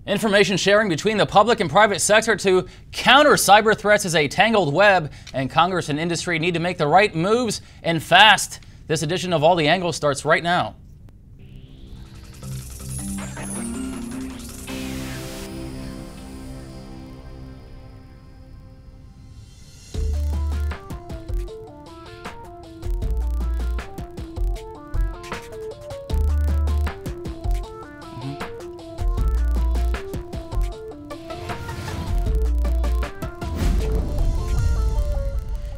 Information sharing between the public and private sector to counter cyber threats is a tangled web, and Congress and industry need to make the right moves and fast. This edition of All the Angles starts right now.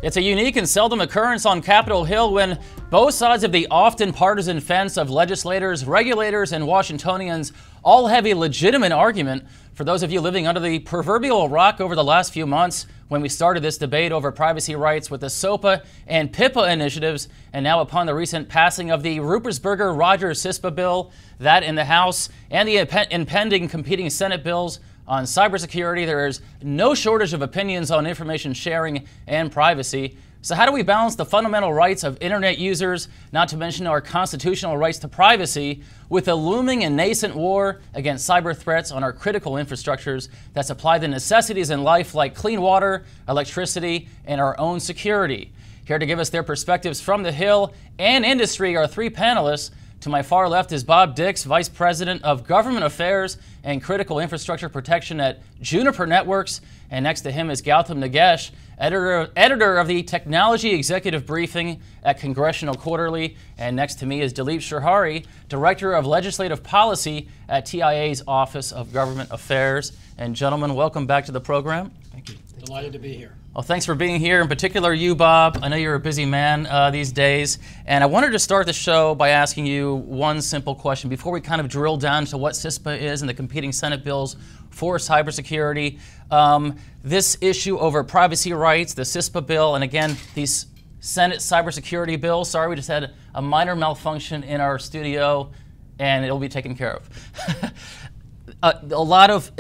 It's a unique and seldom occurrence on Capitol Hill when both sides of the often partisan fence of legislators, regulators, and Washingtonians all have a legitimate argument. For those of you living under the proverbial rock over the last few months, when we started this debate over privacy rights with the SOPA and PIPA initiatives, and now upon the recent passing of the Ruppersberger-Rogers-CISPA bill, that in the House, and the impending competing Senate bills on cybersecurity, there is no shortage of opinions on information sharing and privacy. So how do we balance the fundamental rights of internet users, not to mention our constitutional rights to privacy, with a looming and nascent war against cyber threats on our critical infrastructures that supply the necessities in life like clean water, electricity, and our own security? Here to give us their perspectives from the Hill and industry are three panelists. To my far left is Bob Dix, Vice President of Government Affairs and Critical Infrastructure Protection at Juniper Networks. And next to him is Gautam Nagesh, editor of the Technology Executive Briefing at Congressional Quarterly. And next to me is Dilip Sharhari, Director of Legislative Policy at TIA's Office of Government Affairs. And gentlemen, welcome back to the program. Thank you. Delighted to be here. Well, thanks for being here. In particular, you, Bob. I know you're a busy man these days. And I wanted to start the show by asking you one simple question before we kind of drill down to what CISPA is and the competing Senate bills for cybersecurity. This issue over privacy rights, the CISPA bill, and again, these Senate cybersecurity bills. Sorry, we just had a minor malfunction in our studio, and it'll be taken care of. A lot of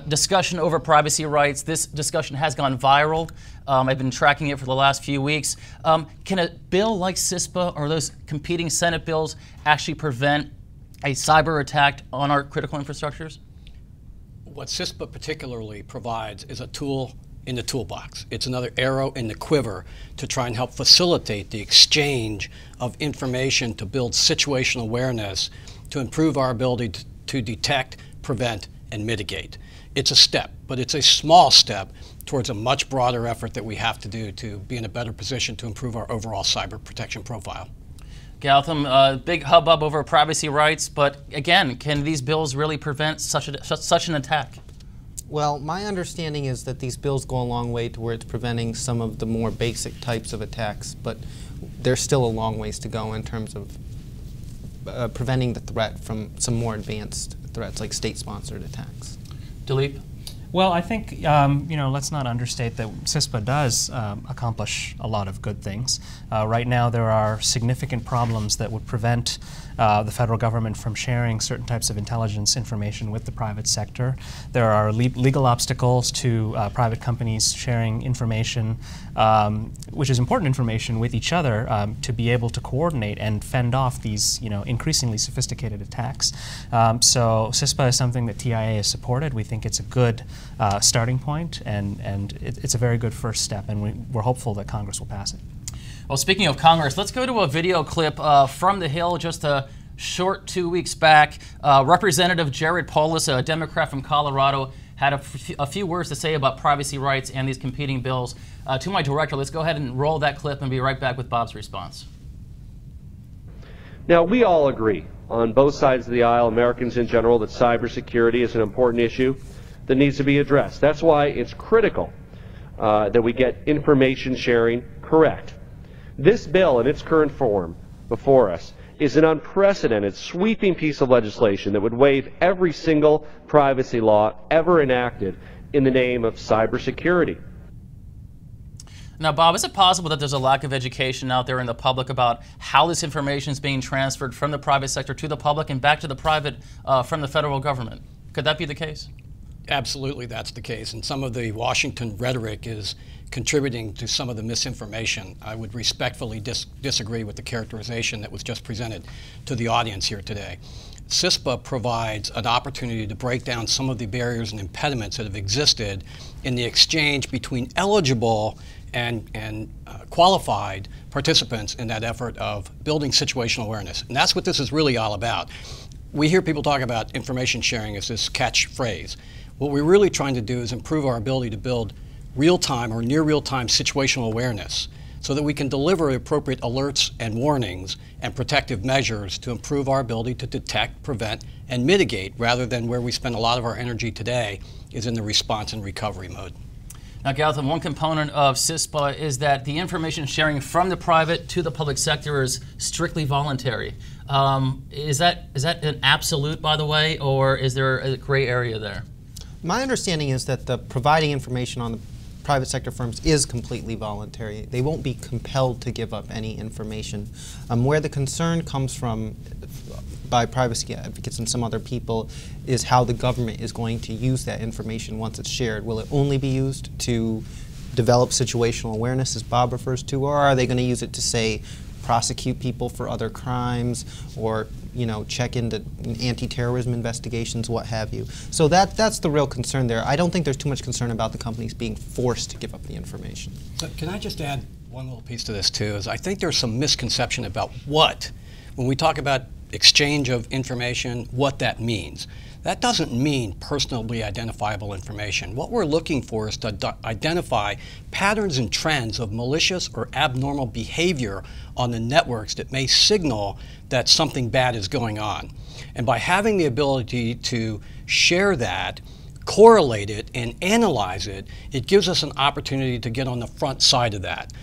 discussion over privacy rights. This discussion has gone viral. I've been tracking it for the last few weeks. Can a bill like CISPA or those competing Senate bills actually prevent a cyber attack on our critical infrastructures? What CISPA particularly provides is a tool in the toolbox. It's another arrow in the quiver to try and help facilitate the exchange of information to build situational awareness to improve our ability to detect, prevent, and mitigate. It's a step, but it's a small step towards a much broader effort that we have to do to be in a better position to improve our overall cyber protection profile. Gautam, big hubbub over privacy rights, but again, can these bills really prevent such an attack? Well, my understanding is that these bills go a long way towards preventing some of the more basic types of attacks, but there's still a long ways to go in terms of preventing the threat from some more advanced threats like state-sponsored attacks. Dilip? Well, I think, let's not understate that CISPA does accomplish a lot of good things. Right now, there are significant problems that would prevent the federal government from sharing certain types of intelligence information with the private sector. There are legal obstacles to private companies sharing information, which is important information, with each other to be able to coordinate and fend off these, increasingly sophisticated attacks. So CISPA is something that TIA has supported. We think it's a good starting point, and it's a very good first step, and we're hopeful that Congress will pass it. Well, speaking of Congress, let's go to a video clip from the Hill just a short 2 weeks back. Representative Jared Polis, a Democrat from Colorado, had a few words to say about privacy rights and these competing bills. To my director, let's go ahead and roll that clip and be right back with Bob's response. Now, we all agree on both sides of the aisle, Americans in general, that cybersecurity is an important issue that needs to be addressed. That's why it's critical that we get information sharing correct. This bill in its current form before us is an unprecedented, sweeping piece of legislation that would waive every single privacy law ever enacted in the name of cybersecurity. Now, Bob, is it possible that there's a lack of education out there in the public about how this information is being transferred from the private sector to the public and back to the private from the federal government? Could that be the case? Absolutely, that's the case. And some of the Washington rhetoric is contributing to some of the misinformation. I would respectfully disagree with the characterization that was just presented to the audience here today. CISPA provides an opportunity to break down some of the barriers and impediments that have existed in the exchange between eligible and qualified participants in that effort of building situational awareness. And that's what this is really all about. We hear people talk about information sharing as this catchphrase. What we're really trying to do is improve our ability to build real-time or near real-time situational awareness so that we can deliver appropriate alerts and warnings and protective measures to improve our ability to detect, prevent, and mitigate, rather than where we spend a lot of our energy today is in the response and recovery mode. Now, Gautam, one component of CISPA is that the information sharing from the private to the public sector is strictly voluntary. Is that an absolute, by the way, or is there a gray area there? My understanding is that the providing information on the private sector firms is completely voluntary. They won't be compelled to give up any information. Where the concern comes from by privacy advocates and some other people is how the government is going to use that information once it's shared. Will it only be used to develop situational awareness, as Bob refers to, or are they going to use it to, say, prosecute people for other crimes, or check into anti-terrorism investigations, what have you? So that's the real concern there. I don't think there's too much concern about the companies being forced to give up the information. But can I just add one little piece to this too? Is I think there's some misconception about when we talk about exchange of information, what that means. That doesn't mean personally identifiable information. What we're looking for is to identify patterns and trends of malicious or abnormal behavior on the networks that may signal that something bad is going on. And by having the ability to share that, correlate it, and analyze it, it gives us an opportunity to get on the front side of that.